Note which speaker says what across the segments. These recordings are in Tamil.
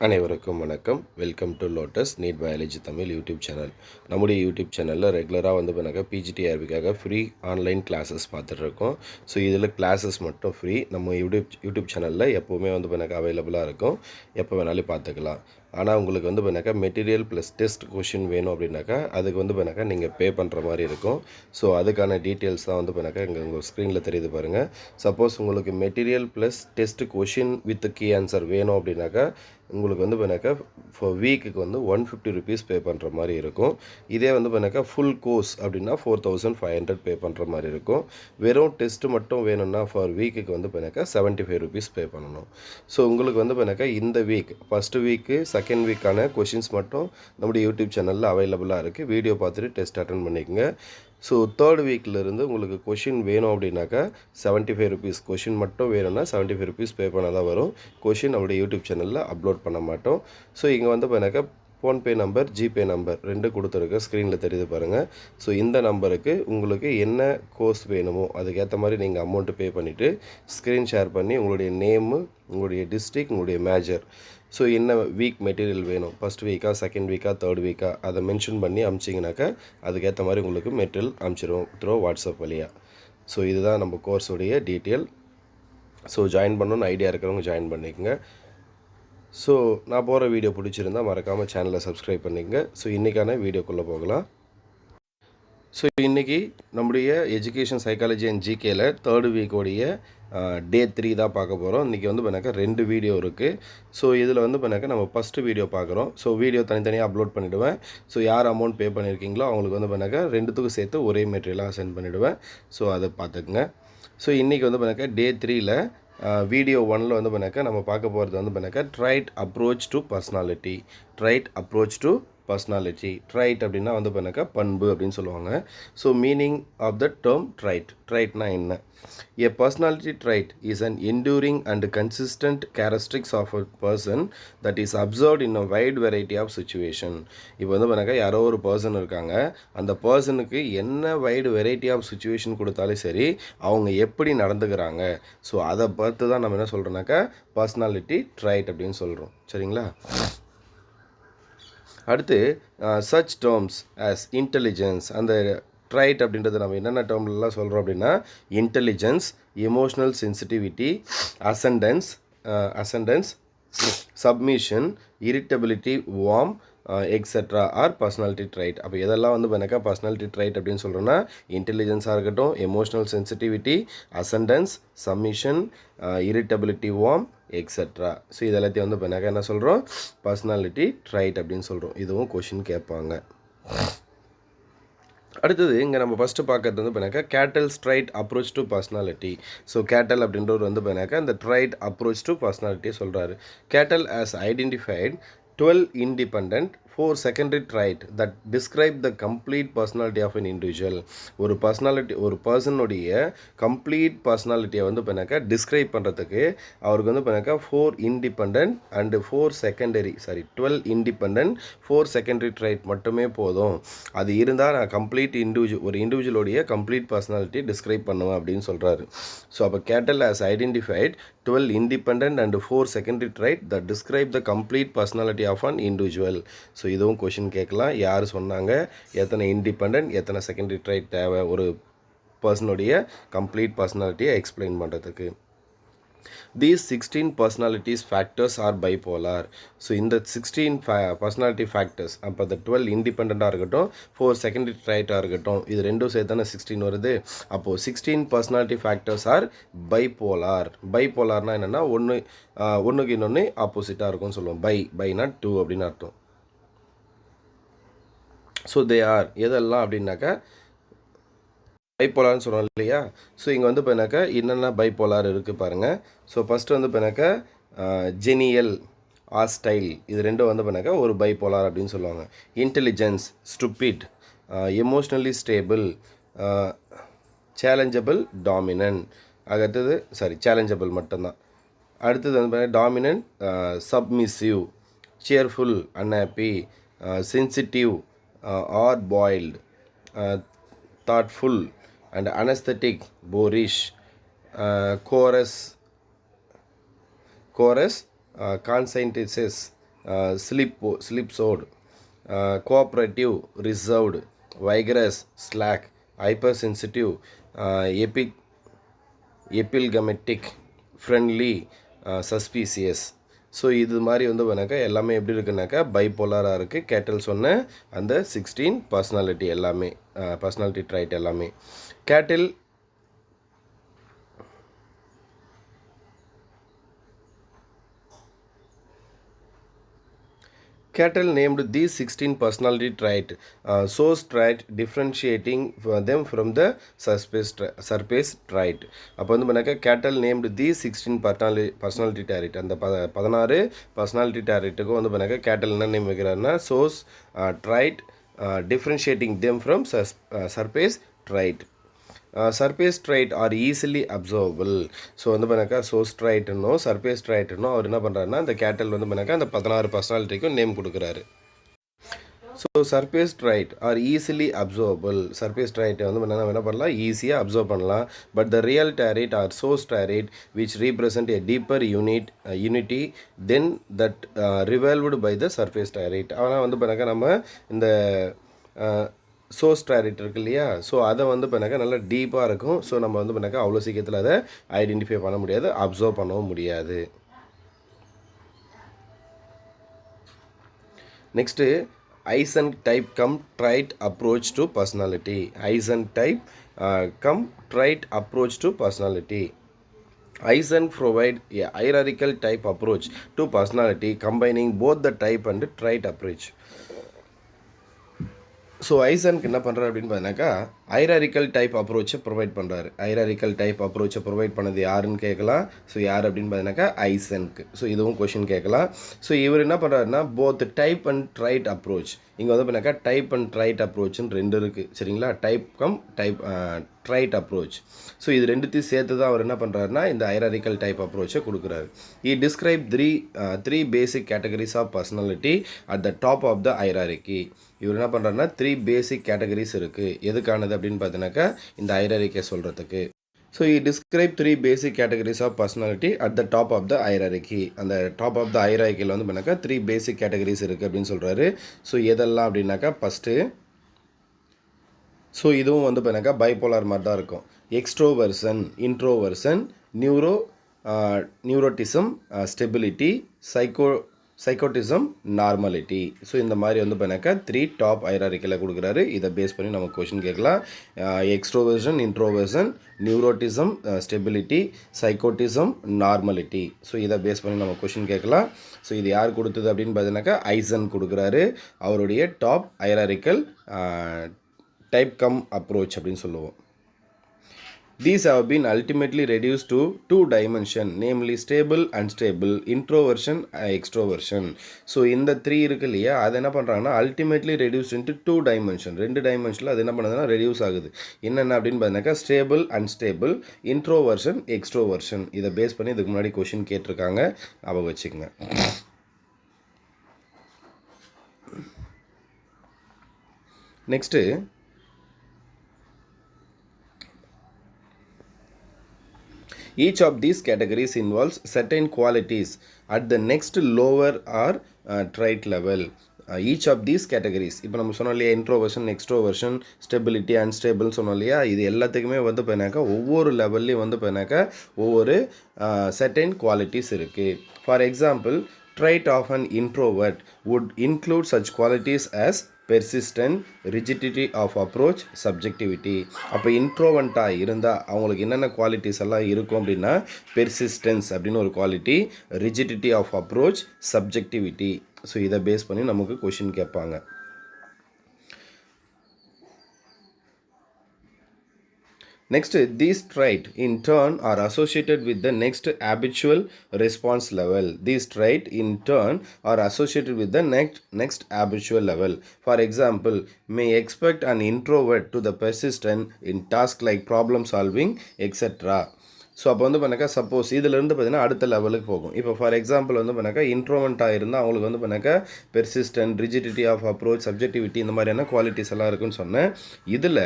Speaker 1: அனைவருக்கும் வணக்கம். Welcome to Lotus NEET biology Tamil YouTube channel. நம்முடைய யூடியூப் சேனலில் ரெகுலராக வந்து பிஜிடிஆர்பிக்காக ஃப்ரீ ஆன்லைன் கிளாஸஸ் பார்த்துட்ருக்கோம். ஸோ இதில் கிளாஸஸ் மட்டும் ஃப்ரீ. நம்ம யூடியூப் சேனலில் எப்போவுமே வந்து அவைலபிளாக இருக்கும். எப்போ வேணாலும் பார்த்துக்கலாம். ஆனால் உங்களுக்கு வந்து மெட்டீரியல் ப்ளஸ் டெஸ்ட் கொஷின் வேணும் அப்படின்னாக்கா அதுக்கு வந்து நீங்கள் பே பண்ணுற மாதிரி இருக்கும். ஸோ அதுக்கான டீட்டெயில்ஸ் தான் வந்து இங்கே உங்கள் ஸ்க்ரீனில் தெரியுது பாருங்கள். சப்போஸ் உங்களுக்கு material plus test question with key answer வேணும் அப்படின்னாக்கா உங்களுக்கு வந்து ஃபார் வீக்குக்கு வந்து 150 ருபீஸ் பே பண்ணுற மாதிரி இருக்கும். இதே வந்து ஃபுல் கோர்ஸ் அப்படின்னா 4500 பே பண்ணுற மாதிரி இருக்கும். வெறும் டெஸ்ட்டு மட்டும் வேணும்னா ஃபார் வீக்குக்கு வந்து 75 ருபீஸ் பே பண்ணணும். ஸோ உங்களுக்கு வந்து இந்த வீக் ஃபஸ்ட்டு வீக்கு செகண்ட் வீக்கான கொஷின்ஸ் மட்டும் நம்முடைய யூடியூப் சேனலில் அவைலபிளாக இருக்குது. வீடியோ பார்த்துட்டு டெஸ்ட் அட்டன் பண்ணிக்கோங்க. ஸோ தேர்ட் வீக்கிலேருந்து உங்களுக்கு கொஷின் வேணும் அப்படின்னாக்கா 75 ருபீஸ் கொஷின் மட்டும் வேணும்னா 75 ருபீஸ் பே பண்ண தான் வரும். கொஷின் நம்முடைய யூடியூப் சேனலில் அப்லோட் பண்ண மாட்டோம். ஸோ இங்கே வந்து ஃபோன்பே நம்பர், ஜிபே நம்பர் 2 கொடுத்துருக்க ஸ்க்ரீனில் தெரியுது பாருங்கள். ஸோ இந்த நம்பருக்கு உங்களுக்கு என்ன கோர்ஸ் வேணுமோ அதுக்கேற்ற மாதிரி நீங்கள் அமௌண்ட்டு பே பண்ணிவிட்டு ஸ்க்ரீன் ஷேர் பண்ணி உங்களுடைய நேமு, உங்களுடைய டிஸ்ட்ரிக், உங்களுடைய மேஜர், ஸோ என்ன வீக் மெட்டீரியல் வேணும், ஃபஸ்ட் வீக்கா, செகண்ட் வீக்கா, தேர்ட் வீக்கா, அதை மென்ஷன் பண்ணி அனுப்பிச்சிங்கனாக்கா அதுக்கேற்ற மாதிரி உங்களுக்கு மெட்டீரியல் அனுப்பிச்சிடுவோம் த்ரோ வாட்ஸ்அப் வழியாக. ஸோ இதுதான் நம்ம கோர்ஸுடைய டீட்டெயில். ஸோ ஜாயின் பண்ணணுன்னு ஐடியா இருக்கிறவங்க ஜாயின் பண்ணிக்கோங்க. ஸோ நான் போகிற வீடியோ பிடிச்சிருந்தால் மறக்காமல் சேனலை சப்ஸ்கிரைப் பண்ணிக்கங்க. ஸோ இன்றைக்கான வீடியோக்குள்ளே போகலாம். ஸோ இன்றைக்கி நம்முடைய எஜுகேஷன் சைக்காலஜி அண்ட் ஜிகேயில் தேர்டு வீக்கோடைய டே 3 தான் பார்க்க போகிறோம். இன்றைக்கி வந்து 2 வீடியோ இருக்குது. ஸோ இதில் வந்து நம்ம ஃபஸ்ட்டு வீடியோ பார்க்குறோம். ஸோ வீடியோ தனித்தனியாக அப்லோட் பண்ணிவிடுவேன். ஸோ யார் அமௌண்ட் பே பண்ணியிருக்கீங்களோ அவங்களுக்கு வந்து ரெண்டுத்துக்கும் சேர்த்து ஒரே மெட்டீரியலாக சென்ட் பண்ணிவிடுவேன். ஸோ அதை பார்த்துக்குங்க. ஸோ இன்றைக்கி வந்து டே 3ல் வீடியோ 1ல் வந்து நம்ம பார்க்க போகிறது வந்து trait approach to personality. Trait approach to personality. Trait அப்படின்னா வந்து பண்பு அப்படின்னு சொல்லுவாங்க. So meaning of the term trait. ட்ரைட்னா என்ன? A personality trait is an enduring and consistent characteristics of a person that is observed in a wide variety of situation. இப்போ வந்து யாரோ ஒரு பர்சன் இருக்காங்க. அந்த பர்சனுக்கு என்ன வைடு வெரைட்டி ஆஃப் சுச்சுவேஷன் கொடுத்தாலும் சரி அவங்க எப்படி நடந்துக்கிறாங்க, ஸோ அதை பார்த்து தான் நம்ம என்ன சொல்கிறோம்னாக்கா பர்சனாலிட்டி ட்ரைட் அப்படின்னு சொல்கிறோம். சரிங்களா? அடுத்து சச் டேர்ம்ஸ் ஆஸ் இன்டெலிஜென்ஸ். அந்த ட்ரைட் அப்படின்றது நம்ம என்னென்ன டேர்ம்லாம் சொல்கிறோம் அப்படின்னா intelligence, emotional sensitivity, ascendance, submission, irritability, warm, etcetera are personality trait. அப்போ எதெல்லாம் வந்து பர்சனாலிட்டி ட்ரைட் அப்படின்னு சொல்கிறோன்னா இன்டெலிஜென்ஸாக இருக்கட்டும், emotional sensitivity, ascendance, submission, irritability, warm, etcetera. So இது எல்லாத்தையும் வந்து என்ன சொல்கிறோம் பர்சனாலிட்டி ட்ரைட் அப்படின்னு சொல்கிறோம். இதுவும் கொஷின் கேட்பாங்க. அடுத்தது இங்கே நம்ம ஃபஸ்ட்டு பார்க்குறது வந்து Cattell's trait approach to personality. So Cattell அப்படின்றவர் வந்து இந்த ட்ரைட் அப்ரோச் டு பர்சனாலிட்டியை சொல்கிறாரு. கேட்டல் as identified 12 independent, 4 secondary trait that describe the complete personality of an individual. ஒரு பர்சனுடைய கம்ப்ளீட் பர்சனாலிட்டியை வந்து டிஸ்கிரைப் பண்ணுறதுக்கு அவருக்கு வந்து 4 independent and 12 independent 4 secondary trait மட்டுமே போதும். அது இருந்தால் நான் கம்ப்ளீட் ஒரு இண்டிவிஜுவலுடைய கம்ப்ளீட் பர்சனாலிட்டி டிஸ்கிரைப் பண்ணுவேன் அப்படின்னு சொல்கிறாரு. ஸோ அப்போ கேட்டல் has identified 12 independent and 4 secondary trait that describe the complete personality of an individual. So இதுவும் கொஷின் கேட்கலாம். யார் சொன்னாங்க, எத்தனை இண்டிபெண்ட், எத்தனை செகண்டரி ட்ரைட் தேவை ஒரு பர்சனுடைய கம்ப்ளீட் பர்சனாலிட்டியை எக்ஸ்பிளைன் பண்ணுறதுக்கு. These 16 personalities factors are bipolar. So இந்த 16 personality factors, அப்போ அந்த 12 இண்டிபெண்ட்டாக இருக்கட்டும், 4 செகண்டரி ட்ரைட்டாக இருக்கட்டும், இது ரெண்டும் சேர்த்தானே 16 வருது. அப்போது 16 personality factors are bipolar. பைபோலார்னால் என்னென்னா ஒன்றுக்கு இன்னொன்று ஆப்போசிட்டாக இருக்கும்னு சொல்லுவோம். பைனா 2 அப்படின்னு அர்த்தம். ஸோ தே ஆர் எதெல்லாம் அப்படின்னாக்கா பைப்போலார்னு சொல்கிறோம் இல்லையா. ஸோ இங்கே வந்து என்னென்ன பைப்போலார் இருக்குது பாருங்கள். ஸோ ஃபஸ்ட்டு வந்து ஜெனியல், ஆஸ்டைல், இது ரெண்டும் வந்து ஒரு பைப்போலார் அப்படின்னு சொல்லுவாங்க. Intelligence, stupid, emotionally stable, challengeable, dominant. அடுத்தது சேலஞ்சபிள் மட்டும்தான். அடுத்தது வந்து dominant, submissive, cheerful, unhappy, sensitive, or boiled, thoughtful and anesthetic, boorish, chorus, conscientious, slipshod, cooperative, reserved, vigorous, slack, hypersensitive, epigrammatic, friendly, suspicious. So இது மாதிரி வந்து பண்ணாக்கா எல்லாமே எப்படி இருக்குனாக்கா பைபோலராக இருக்குது. கேட்டல் சொன்ன அந்த 16 பர்சனாலிட்டி எல்லாமே பர்சனாலிட்டி ட்ரைட் எல்லாமே. கேட்டில் Cattell named these 16 personality traits, source trait differentiating them from the surface trait. அப்போ வந்து பண்ணாக்கா கேட்டல் நேம்டு தி 16 பர்சனாலிட்டி டேரிட், அந்த 16 பர்சனாலிட்டி டேரிட்டுக்கும் வந்து பண்ணாக்கா கேட்டல் என்ன நேம் வைக்கிறாருன்னா source trait differentiating them from surface trait. Surface trait are easily observable. So வந்து பண்ணாக்கா சோர்ஸ் ட்ரைட்டுன்னும் சர்ஃபேஸ் ட்ரைட்டுன்னும் அவர் என்ன பண்ணுறாருன்னா அந்த கேட்டல் வந்து பண்ணாக்கா அந்த 16 பர்சனாலிட்டிக்கும் நேம் கொடுக்குறாரு. So surface trait are easily observable. Surface ட்ரைட்டை வந்து நம்ம என்ன பண்ணலாம், ஈஸியாக அப்சர்வ் பண்ணலாம். But the real trait are source trait which represent a deeper unity then that revolved by the surface trait. ஆனால் வந்து பண்ணாக்கா நம்ம இந்த சோர்ஸ் டேரிட் இருக்கு இல்லையா, ஸோ அதை வந்து பண்ணாக்கா நல்லா டீப்பாக இருக்கும். ஸோ நம்ம வந்து பண்ணாக்கா அவ்வளோ சீக்கிரத்தில் அதை ஐடென்டிஃபை பண்ண முடியாது, அப்சர்வ் பண்ணவும் முடியாது. Next Eysenck type cum trait approach to personality. Eysenck type cum trait approach to personality. Eisen provide a hierarchical type approach to personality combining both the type and trait approach. So ஐசனுக்கு என்ன பண்ணுறாரு அப்படின்னு பார்த்தீங்கன்னாக்கா ஹைராரிக்கல் டைப் அப்ரோச்சை ப்ரொவைட் பண்ணுறாரு. ஹைராரிக்கல் டைப் அப்ரோச்சை ப்ரொவைட் பண்ணது யாருன்னு கேட்கலாம். ஸோ யார் அப்படின்னு பார்த்தீங்கன்னாக்கா ஐசனுக்கு. ஸோ இதுவும் கொஷின் கேட்கலாம். ஸோ இவர் என்ன பண்ணுறாருன்னா both type and trait approach. இங்கே வந்து பண்ணாக்கா டைப் அண்ட் ட்ரைட் அப்ரோச்சுன்னு ரெண்டு இருக்குது சரிங்களா. Type cum type trait approach. So இது ரெண்டுத்தையும் சேர்த்து தான் அவர் என்ன பண்ணுறாருன்னா இந்த ஹைராரிக்கல் டைப் அப்ரோச்சை கொடுக்குறாரு. He described three basic categories of personality at the top of the hierarchy. இவர் என்ன பண்ணுறாருன்னா 3 பேசிக் கேட்டகரிஸ் இருக்குது. எதுக்கானது அப்படின்னு பார்த்தீங்கன்னாக்கா இந்த ஹைராரிக்கியை சொல்கிறதுக்கு. So he described 3 basic categories of personality at the top of the hierarchy. அந்த டாப் ஆஃப் த ஹைரார்க்கியில் வந்து பண்ணாக்கா 3 பேசிக் கேட்டகரிஸ் இருக்குது அப்படின்னு சொல்கிறாரு. ஸோ எதெல்லாம் அப்படின்னாக்கா ஃபஸ்ட்டு, ஸோ இதுவும் வந்து பண்ணாக்கா பைபோலார் மாதிரி தான் இருக்கும். எக்ஸ்ட்ரோவர்சன், இன்ட்ரோவர்சன், நியூரோட்டிசம், ஸ்டெபிலிட்டி, சைக்கோட்டிசம், நார்மாலிட்டி. ஸோ இந்த மாதிரி வந்து பண்ணாக்கா 3 டாப் ஹைரார்க்கியில் கொடுக்குறாரு. இதை பேஸ் பண்ணி நம்ம கொஷின் கேட்கலாம். Extroversion, introversion, neuroticism, stability, சைக்கோட்டிசம், normality. So இதை பேஸ் பண்ணி நம்ம கொஷின் கேட்கலாம். ஸோ இது யார் கொடுத்தது அப்படின்னு பார்த்தீங்கன்னாக்கா ஐசன் கொடுக்குறாரு. அவருடைய டாப் ஹைரார்க்கிக்கல் டைப் கம் அப்ரோச் அப்படின்னு சொல்லுவோம். These have been ultimately reduced to 2 dimensions, namely stable, unstable, introversion, extroversion. So இந்த 3 இருக்கு இல்லையா, அது என்ன பண்ணுறாங்கன்னா ultimately reduced into 2 dimensions. 2 டைமென்ஷனில் அது என்ன பண்ணுதுன்னா ரெடியூஸ் ஆகுது. என்னென்ன அப்படின்னு பார்த்தீங்கன்னாக்கா ஸ்டேபிள், அன்ஸ்டேபிள், இன்ட்ரோவர்ஷன், எக்ஸ்ட்ரோவர்ஷன். இதை பேஸ் பண்ணி இதுக்கு முன்னாடி கொஷின் கேட்டிருக்காங்க, ஞாபகம் வச்சுக்கோங்க. Next each of these categories involves certain qualities at the next lower or trait level. Each of these categories, இப்போ நம்ம சொன்னோம் இல்லையா இன்ட்ரோவர்ஷன், எக்ஸ்ட்ரோவர்ஷன், ஸ்டெபிலிட்டி, அன்ஸ்டேபிள்னு சொன்னோம் இல்லையா, இது எல்லாத்துக்குமே வந்து பார்த்தீங்கன்னாக்கா ஒவ்வொரு லெவல்லையும் வந்து பார்த்தீங்கன்னாக்கா ஒவ்வொரு certain qualities இருக்குது. For example, trait of an introvert would include such qualities as persistent, rigidity of approach, subjectivity. அப்போ இன்ட்ரோவண்ட்டாக இருந்தால் அவங்களுக்கு என்னென்ன குவாலிட்டிஸ் எல்லாம் இருக்கும் அப்படின்னா பெர்சிஸ்டன்ஸ் அப்படின்னு ஒரு quality, rigidity of approach, subjectivity. So இதை பேஸ் பண்ணி நமக்கு கொஷின் கேட்பாங்க. Next, these traits in turn are associated with the next habitual response level. These traits in turn are associated with the next habitual level. For example, may expect an introvert to the persistent in tasks like problem solving, etc. So அப்போ வந்து பண்ணாக்கா சப்போஸ் இதிலேருந்து பார்த்தீங்கன்னா அடுத்த லெவலுக்கு போகும். இப்போ ஃபார் எக்ஸாம்பிள் வந்து பண்ணாக்கா இன்ட்ரோவெண்ட்டாக இருந்தால் அவங்களுக்கு வந்து பண்ணாக்கா persistent, rigidity of approach, subjectivity இந்த மாதிரியான குவாலிட்டிஸ் எல்லாம் இருக்குன்னு சொன்னேன். இதில்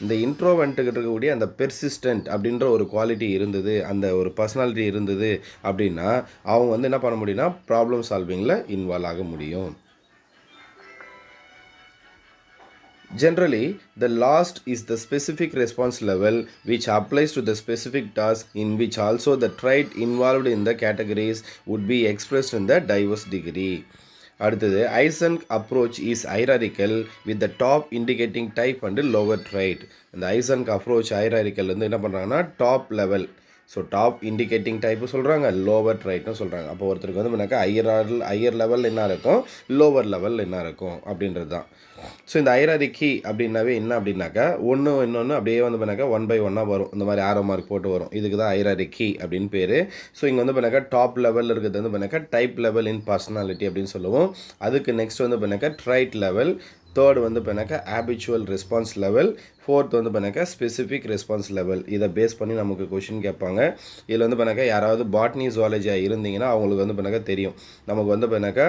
Speaker 1: இந்த இன்ட்ரோவெண்ட்டுக்கிட்ட இருக்கக்கூடிய அந்த பெர்சிஸ்டன்ட் அப்படின்ற ஒரு குவாலிட்டி இருந்தது, அந்த ஒரு பர்சனாலிட்டி இருந்தது அப்படின்னா அவங்க வந்து என்ன பண்ண முடியும்னா ப்ராப்ளம் சால்விங்கில் இன்வால்வ் ஆக முடியும். Generally, the last is the specific response level which applies to the specific task, in which also the trait involved in the categories would be expressed in the diverse degree. அடுத்தது Eysenck approach is hierarchical with the top indicating type and lower trait. இந்த ஐசன்க் அப்ரோச் ஹைராரிக்கல் வந்து என்ன பண்ணுறாங்கன்னா top level, so top indicating type சொல்கிறாங்க, லோவர் ட்ரைட்னு சொல்கிறாங்க. அப்போ ஒருத்தருக்கு வந்து பண்ணாக்கா ஹையர் லெவல் என்ன இருக்கும், லோவர் லெவல் என்ன இருக்கும் அப்படின்றது தான். ஸோ இந்த ஹைராரிக்கி அப்படின்னாவே என்ன அப்படின்னாக்கா ஒன்று இன்னொன்று அப்படியே வந்து பண்ணாக்கா 1 by 1 வரும், இந்த மாதிரி ஆரோ மார்க் போட்டு வரும். இதுக்கு தான் ஹைராரிக்கி அப்படின்னு பேர். ஸோ இங்கே வந்து பண்ணாக்கா டாப் லெவலில் இருக்கிறது வந்து பண்ணாக்கா டைப் லெவல் இன் பர்சனாலிட்டி அப்படின்னு சொல்லுவோம். அதுக்கு நெக்ஸ்ட் வந்து பண்ணாக்கா ட்ரைட் லெவல், தேர்ட் வந்து பண்ணாக்கா ஹேபிச்சுவல் ரெஸ்பான்ஸ் லெவல், ஃபோர்த் வந்து பண்ணாக்கா ஸ்பெசிஃபிக் ரெஸ்பான்ஸ் லெவல். இதை பேஸ் பண்ணி நமக்கு கொஷின் கேட்பாங்க. இதில் வந்து பண்ணாக்கா யாராவது பாட்னி ஜுவாலஜியாக இருந்தீங்கன்னா அவங்களுக்கு வந்து பண்ணாக்கா தெரியும். நமக்கு வந்து பண்ணாக்கா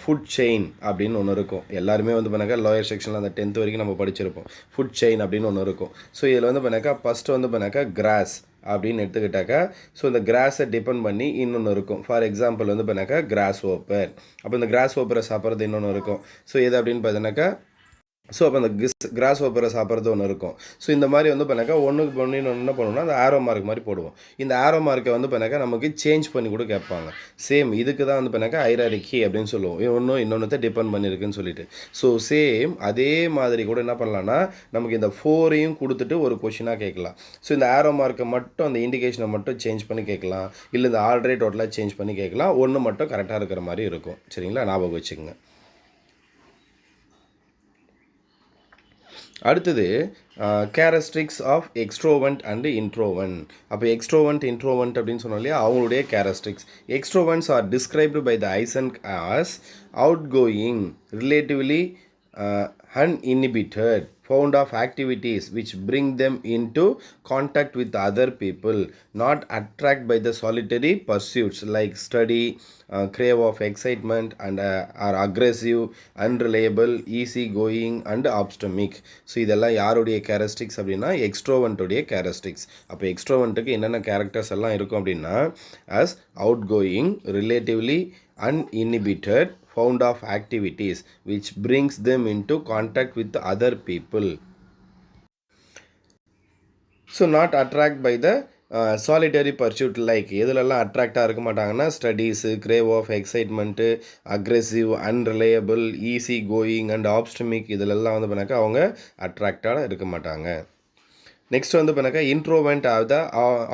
Speaker 1: ஃபுட் செயின் அப்படின்னு ஒன்று இருக்கும். எல்லாருமே வந்து பண்ணாக்கா லோயர் செக்ஷனில் அந்த 10th வரைக்கும் நம்ம படிச்சிருப்போம். ஃபுட் செயின் அப்படின்னு ஒன்று இருக்கும். ஸோ இதில் வந்து பண்ணாக்கா ஃபஸ்ட்டு வந்து பண்ணாக்கா கிராஸ் அப்படின்னு எடுத்துக்கிட்டாக்கா, ஸோ இந்த கிராஸை டிபெண்ட் பண்ணி இன்னொன்று இருக்கும். ஃபார் எக்ஸாம்பிள் வந்து பண்ணாக்கா கிராஸ் ஓப்பர். அப்போ இந்த கிராஸ் ஓப்பரை சாப்பிட்றது இன்னொன்று இருக்கும். ஸோ எது அப்படின்னு பார்த்தீங்கன்னாக்கா, ஸோ அப்போ அந்த கிராஸ் ஓப்பரை சாப்பிட்றது ஒன்று இருக்கும். ஸோ இந்த மாதிரி வந்து பண்ணாக்கா ஒன்றுக்கு பண்ணி என்ன பண்ணுவோம்னா அந்த ஆரோ மார்க் மாதிரி போடுவோம். இந்த ஆரோ மார்க்கை வந்து பண்ணாக்கா நமக்கு சேஞ்ச் பண்ணி கூட கேட்பாங்க. சேம் இதுக்கு தான் வந்து பண்ணாக்கா ஹைராரிக்கி அப்படின்னு சொல்லுவோம். இன்னொன்று டிபெண்ட் பண்ணியிருக்குன்னு சொல்லிட்டு. ஸோ சேம் அதே மாதிரி கூட என்ன பண்ணலான்னா நமக்கு இந்த 4ஐயும் கொடுத்துட்டு ஒரு கொஷினாக கேட்கலாம். ஸோ இந்த ஆரோ மார்க்கை மட்டும் அந்த இண்டிகேஷனை மட்டும் சேஞ்ச் பண்ணி கேட்கலாம், இல்லை இந்த ஆல்ரெடி டோட்டலாக சேஞ்ச் பண்ணி கேட்கலாம். ஒன்று மட்டும் கரெக்டாக இருக்கிற மாதிரி இருக்கும். சரிங்களா, ஞாபகம் வச்சுக்கோங்க. அடுத்தது characteristics of extrovert and introvert. அப்போ எக்ஸ்ட்ரோவெண்ட் இன்ட்ரோவெண்ட் அப்படின்னு சொன்னோம் இல்லையா, அவங்களுடைய characteristics. Extroverts are described by the Eysenck as outgoing, relatively uninhibited, fond of activities which bring them into contact with other people, not attracted by the solitary pursuits like study, crave of excitement, and are aggressive, unreliable, easy going and optimistic. So இதெல்லாம் யாருடைய கேரக்டரிஸ்டிக்ஸ் அப்படின்னா எக்ஸ்ட்ரோவெண்ட்டுடைய கேரக்டரிஸ்டிக்ஸ். அப்போ எக்ஸ்ட்ரோவெண்ட்டுக்கு என்னென்ன கேரக்டர்ஸ் எல்லாம் இருக்கும் அப்படின்னா as outgoing, relatively uninhibited, fond of activities which brings them into contact with other people. So not attracted by the solitary pursuit, like எதுலெல்லாம் அட்ராக்டாக இருக்க மாட்டாங்கன்னா studies, crave of excitement, aggressive, unreliable, easy going and optimistic, இதிலெல்லாம் வந்து பண்ணாக்கா அவங்க அட்ராக்டாக இருக்க மாட்டாங்க. நெக்ஸ்ட் வந்து பண்ணாக்கா introvert of the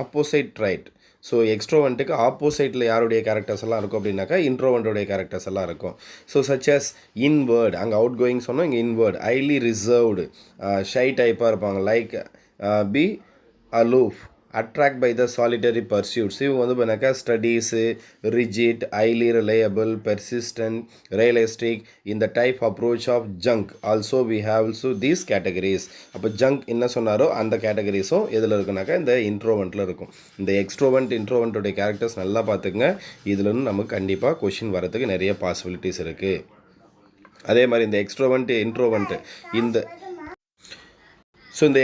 Speaker 1: opposite trait. So எக்ஸ்ட்ரோவெண்ட்டுக்கு ஆப்போசைட்டில் யாருடைய கேரக்டர்ஸ் எல்லாம் இருக்கும் அப்படின்னாக்கா இன்ட்ரோவெண்ட்டுடைய கேரக்டர்ஸ் எல்லாம் இருக்கும். ஸோ சச்சஸ் இன்வேர்டு, அங்கே அவுட் கோயிங் சொன்னோம், இங்கே இன்வேர்டு, ஹைலி ரிசர்வ்டு, ஷை டைப்பாக இருப்பாங்க, like be aloof, attract by the solitary pursuits. இவங்க வந்து பண்ணாக்கா studious, rigid, highly reliable, persistent, realistic, இந்த type approach of Jung. Also we have also these categories. அப்போ ஜங்க் என்ன சொன்னாரோ அந்த கேட்டகரிஸும் எதில் இருக்குனாக்கா இந்த இன்ட்ரோவெண்ட்டில் இருக்கும். இந்த எக்ஸ்ட்ரோவெண்ட் இன்ட்ரோவெண்ட்டுடைய கேரக்டர்ஸ் நல்லா பார்த்துக்குங்க. இதுலேருந்து நமக்கு கண்டிப்பாக கொஷின் வரதுக்கு நிறைய பாசிபிலிட்டிஸ் இருக்குது. அதே மாதிரி இந்த எக்ஸ்ட்ரோவெண்ட் இன்ட்ரோவெண்ட்டு இந்த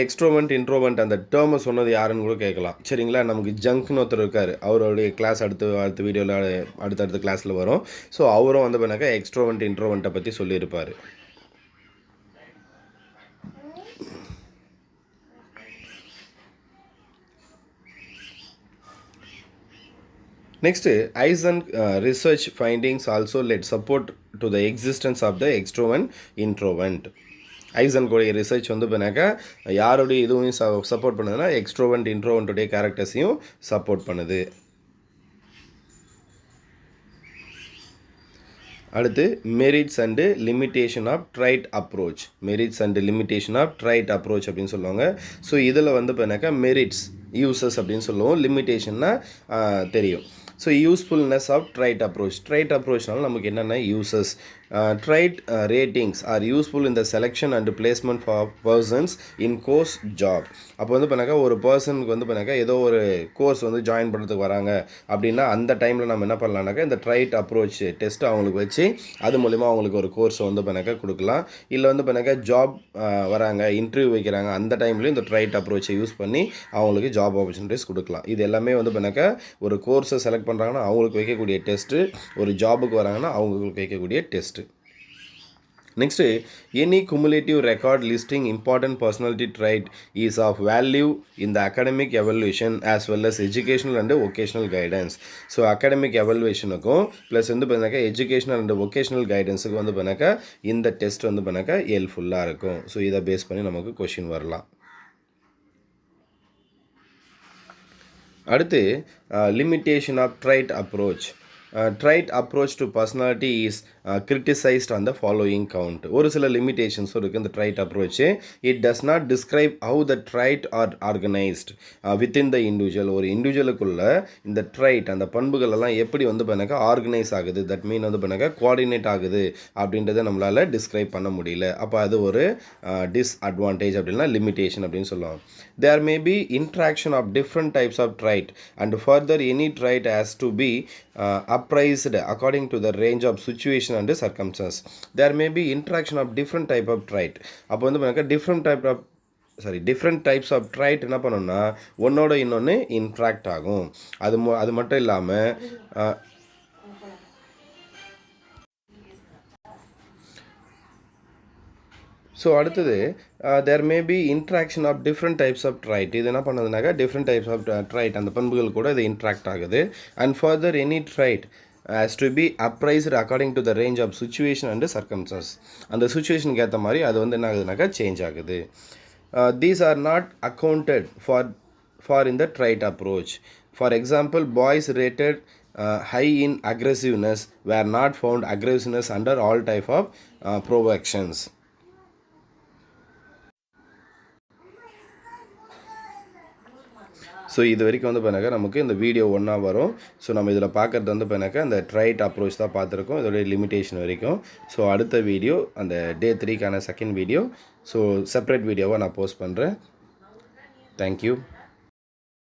Speaker 1: எக்ஸ்ட்ரோவெண்ட் இன்ட்ரோவெண்ட் அந்த டேர்மை சொன்னது யாருன்னு கூட கேட்கலாம். சரிங்களா, நமக்கு ஜங்க்னு ஒருத்தர் இருக்கார், அவருடைய கிளாஸ் அடுத்த வீடியோவில் அடுத்தடுத்த கிளாஸில் வரும். ஸோ அவரும் வந்து பண்ணாக்கா எக்ஸ்ட்ரோவெண்ட் இன்ட்ரோவெண்ட்டை பற்றி சொல்லியிருப்பார். Next, Eysenck research findings also led support to the existence of the extrovert introvert. ஐசன்கோடைய ரிசர்ச் வந்து பண்ணாக்கா யாருடைய இதுவும் சப்போர்ட் பண்ணுதுன்னா எக்ஸ்ட்ரோவெண்ட் இன்ட்ரோவெண்ட்டுடைய கேரக்டர்ஸையும் சப்போர்ட் பண்ணுது. அடுத்து merits and limitation of trait approach. Merits and limitation of trait approach அப்படின்னு சொல்லுவாங்க. ஸோ இதில் வந்து பண்ணாக்கா மெரிட்ஸ் யூசஸ் அப்படின்னு சொல்லுவோம், லிமிட்டேஷன்னா தெரியும். So usefulness of trait approach. Trait அப்ரோச்னால நமக்கு என்னென்ன uses? Trait ratings are useful in the selection and placement for persons in course job. அப்போ வந்து பண்ணாக்கா ஒரு பர்சனுக்கு வந்து பண்ணாக்கா ஏதோ ஒரு கோர்ஸ் வந்து ஜாயின் பண்ணுறதுக்கு வராங்க அப்படின்னா அந்த டைமில் நம்ம என்ன பண்ணலாம்னாக்கா இந்த ட்ரைட் அப்ரோச் டெஸ்ட்டு அவங்களுக்கு வச்சு அது மூலிமா அவங்களுக்கு ஒரு கோர்ஸ் வந்து பண்ணாக்கா கொடுக்கலாம். இல்லை வந்து பண்ணாக்கா ஜாப் வராங்க, இன்டர்வியூ வைக்கிறாங்க, அந்த டைம்லேயும் இந்த ட்ரைட் அப்ரோச்சை யூஸ் பண்ணி அவங்களுக்கு ஜாப் ஆப்பர்ச்சுனிட்டிஸ் கொடுக்கலாம். இது எல்லாமே வந்து பண்ணாக்கா ஒரு கோர்ஸை செலக்ட் பண்ணுறாங்கன்னா அவங்களுக்கு வைக்கக்கூடிய டெஸ்ட்டு, ஒரு ஜாபுக்கு வராங்கன்னா அவங்களுக்கு வைக்கக்கூடிய test. Next, any cumulative record listing important personality trait is of value in the academic evaluation as well as educational and vocational guidance. So academic evaluationக்கும் ப்ளஸ் வந்து பண்ணாக்கா எஜுகேஷனல் அண்ட் ஒகேஷனல் கைடன்ஸுக்கு வந்து பண்ணாக்கா இந்த டெஸ்ட் வந்து பண்ணாக்கா ஹெல்ப்ஃபுல்லாக இருக்கும். ஸோ இதை பேஸ் பண்ணி நமக்கு கொஷின் வரலாம். அடுத்து limitation of trait approach. Trait approach to personality is criticized on the following count. ஒரு சில லிமிட்டேஷன்ஸ் இருக்குது இந்த trait approach. It does not describe how the trait are organised within the individual. ஒரு இண்டிவிஜுவலுக்குள்ள இந்த ட்ரைட் அந்த பண்புகள் எல்லாம் எப்படி வந்து பண்ணாக்கா ஆர்கனைஸ் ஆகுது, தட் மீன் வந்து பண்ணாக்கா கோஆர்டினேட் ஆகுது அப்படின்றத நம்மளால் டிஸ்கிரைப் பண்ண முடியல. அப்போ அது ஒரு டிஸ்அட்வான்டேஜ் அப்படின்னா லிமிட்டேஷன் அப்படின்னு சொல்லுவாங்க. There may be interaction of different types of trait and further any trait has to be appraised according to the range of situation and circumstance. There may be interaction of different type of trait. அப்போ வந்து பண்ணாக்கா டிஃப்ரெண்ட் டைப்ஸ் ஆஃப் ட்ரைட் என்ன பண்ணணும்னா ஒன்னோட இன்னொன்று இன்ட்ராக்ட் ஆகும். அது மட்டும் இல்லாமல் ஸோ அடுத்தது there may be interaction of different types of trait. இது என்ன பண்ணதுனாக்கா டிஃப்ரெண்ட் டைப்ஸ் ஆஃப் ட்ரைட் அந்த பண்புகள் கூட இது இன்ட்ராக்ட் ஆகுது. And further any trait has to be appraised according to the range of situation and circumstance. அந்த சுச்சுவேஷனுக்கு ஏற்ற மாதிரி அது வந்து என்ன ஆகுதுனாக்கா சேஞ்ச் ஆகுது. These are not accounted for in the trait approach. For example, boys rated high in aggressiveness were not found aggressiveness under all type of provocations. So இது வரைக்கும் வந்து பண்ணாக்கா நமக்கு இந்த வீடியோ ஒன்றா வரும். ஸோ நம்ம இதில் பார்க்குறது வந்து பண்ணாக்கா அந்த ட்ரைட் அப்ரோச் தான் பார்த்துருக்கோம், இதோடைய லிமிட்டேஷன் வரைக்கும். ஸோ அடுத்த வீடியோ அந்த டே 3க்கான செகண்ட் வீடியோ ஸோ செப்பரேட் வீடியோவாக நான் போஸ்ட் பண்ணுறேன். தேங்க்யூ.